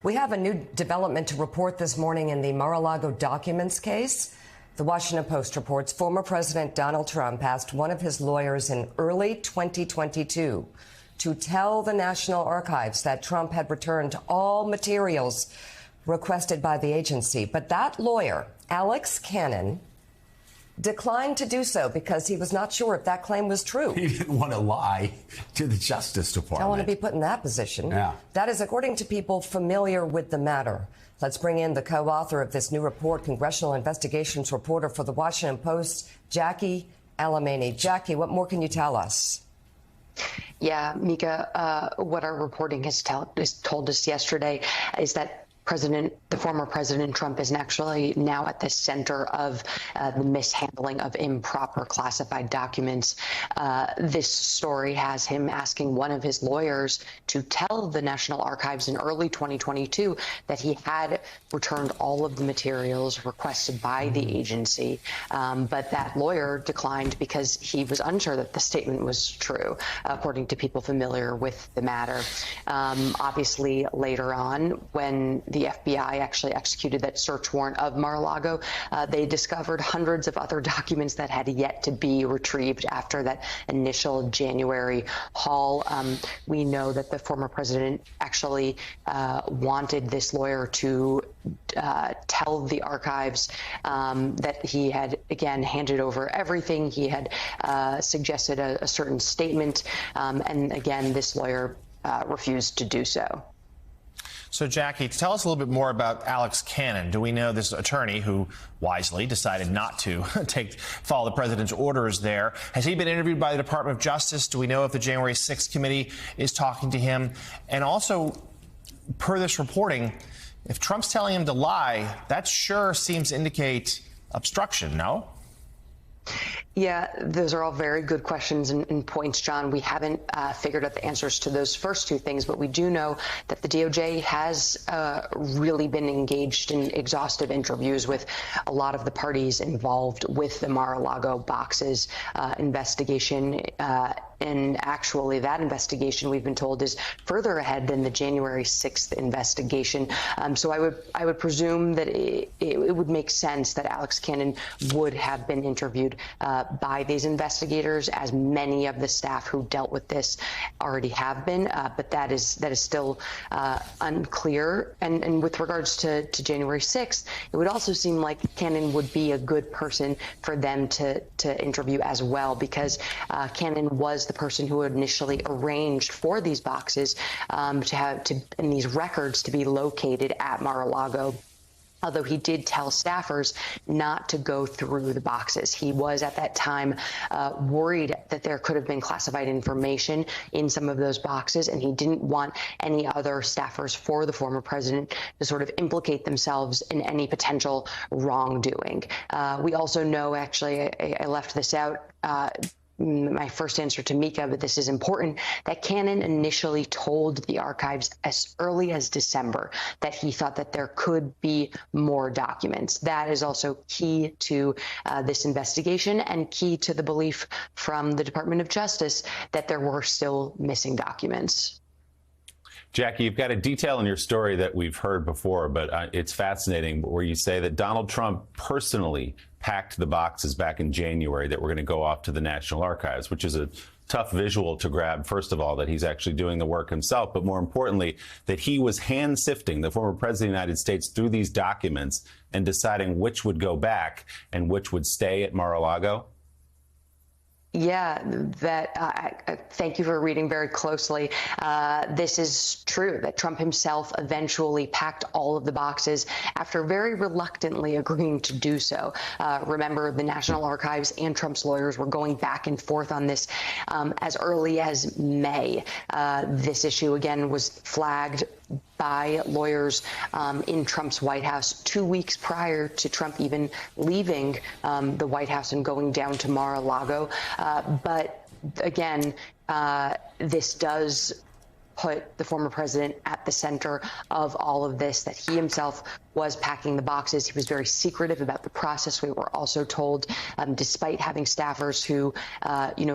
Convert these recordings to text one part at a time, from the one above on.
We have a new development to report this morning in the Mar-a-Lago documents case. The Washington Post reports former President Donald Trump asked one of his lawyers in early 2022 to tell the National Archives that Trump had returned all materials requested by the agency. But that lawyer, Alex Cannon, declined to do so because he was not sure if that claim was true. He didn't want to lie to the Justice Department. Don't want to be put in that position. Yeah. That is according to people familiar with the matter. Let's bring in the co-author of this new report, congressional investigations reporter for the Washington Post, Jackie Alemany. Jackie, what more can you tell us? Yeah, Mika, what our reporting has told us yesterday is that the former President Trump is actually now at the center of the mishandling of improper classified documents. This story has him asking one of his lawyers to tell the National Archives in early 2022 that he had returned all of the materials requested by the agency. But that lawyer declined because he was unsure that the statement was true, according to people familiar with the matter. Obviously, later on, when the FBI actually executed that search warrant of Mar-a-Lago, they discovered hundreds of other documents that had yet to be retrieved after that initial January haul. We know that the former president actually wanted this lawyer to tell the archives that he had, again, handed over everything. He had suggested a certain statement, and again, this lawyer refused to do so. So, Jackie, tell us a little bit more about Alex Cannon. Do we know this attorney who wisely decided not to follow the president's orders there? Has he been interviewed by the Department of Justice? Do we know if the January 6th committee is talking to him? And also, per this reporting, if Trump's telling him to lie, that sure seems to indicate obstruction, no? Yeah, those are all very good questions and points, John. We haven't figured out the answers to those first two things, but we do know that the DOJ has really been engaged in exhaustive interviews with a lot of the parties involved with the Mar-a-Lago boxes investigation. And actually, that investigation, we've been told, is further ahead than the January 6th investigation. So I would presume that it would make sense that Alex Cannon would have been interviewed by these investigators, as many of the staff who dealt with this already have been. But that is still unclear. And with regards to January 6th, it would also seem like Cannon would be a good person for them to interview as well, because Cannon was the person who initially arranged for these boxes and these records to be located at Mar-a-Lago. Although he did tell staffers not to go through the boxes. He was at that time worried that there could have been classified information in some of those boxes, and he didn't want any other staffers for the former president to sort of implicate themselves in any potential wrongdoing. We also know, actually, I left this out, my first answer to Mika, but this is important, that Cannon initially told the archives as early as December that he thought that there could be more documents. That is also key to this investigation and key to the belief from the Department of Justice that there were still missing documents. Jackie, you've got a detail in your story that we've heard before, but it's fascinating, where you say that Donald Trump personally packed the boxes back in January that were going to go off to the National Archives, which is a tough visual to grab. First of all, that he's actually doing the work himself, but more importantly, that he was hand sifting the former president of the United States through these documents and deciding which would go back and which would stay at Mar-a-Lago. Yeah, thank you for reading very closely. This is true, that Trump himself eventually packed all of the boxes after very reluctantly agreeing to do so. Remember, the National Archives and Trump's lawyers were going back and forth on this as early as May. This issue, again, was flagged by lawyers in Trump's White House 2 weeks prior to Trump even leaving the White House and going down to Mar-a-Lago. But again, this does put the former president at the center of all of this, that he himself was packing the boxes. He was very secretive about the process. We were also told, despite having staffers who,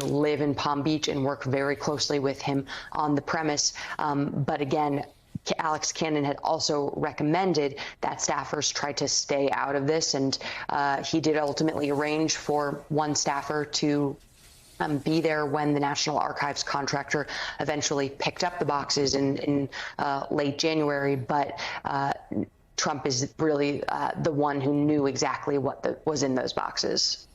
live in Palm Beach and work very closely with him on the premise. But again, Alex Cannon had also recommended that staffers try to stay out of this, and he did ultimately arrange for one staffer to be there when the National Archives contractor eventually picked up the boxes in late January. But Trump is really the one who knew exactly what was in those boxes.